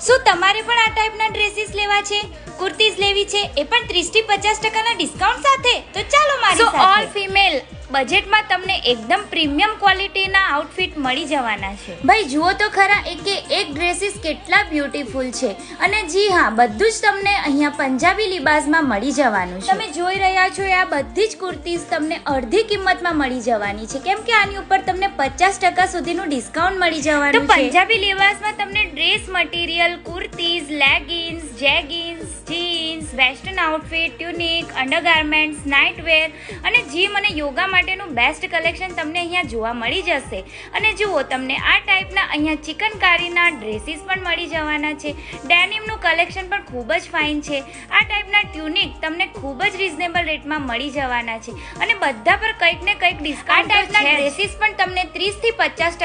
શું તમારે પણ આ ટાઈપના ડ્રેસીસ લેવા છે, કુર્તીઝ લેવી છે, એ પણ 30 થી 50% ડિસ્કાઉન્ટ સાથે? તો ચાલો મારી સાથે. ઓલ ફિમેલ બજેટમાં તમને એકદમ પ્રીમિયમ ક્વોલિટીના આઉટફિટ મળી જવાના છે. ભાઈ જુઓ તો ખરા એકે એક ડ્રેસીસ કેટલા બ્યુટીફુલ છે. અને જી હા, બધું જ તમને અહીંયા પંજાબી લિબાસમાં મળી જવાનું છે. તમે જોઈ રહ્યા છો આ બધી જ કુર્તીઝ તમને અડધી કિંમતમાં મળી જવાની છે, કેમ કે આની ઉપર તમને 50% સુધીનું ડિસ્કાઉન્ટ મળી જવાનું છે. તો પંજાબી લિબાસમાં તમને dress material, kurtis, leggings, jeggings, jeans, western outfit, tunic, undergarments, nightwear અને જીમ અને યોગા માટેનું બેસ્ટ કલેક્શન તમને અહીંયા જોવા મળી જશે. અને જુઓ, તમને આ ટાઈપના અહીંયા ચિકનકારીના ડ્રેસીસ પણ મળી જવાના છે. ડેનિમનું કલેક્શન પણ ખૂબ જ ફાઇન છે. આ ટાઈપના ટ્યુનિક તમને ખૂબ જ રિઝનેબલ રેટમાં મળી જવાના છે. અને બધા પર કંઈક ને કંઈક ડિસ્કાઉન્ટ. આ ટાઈપના ડ્રેસીસ પણ તમને 30 થી 50%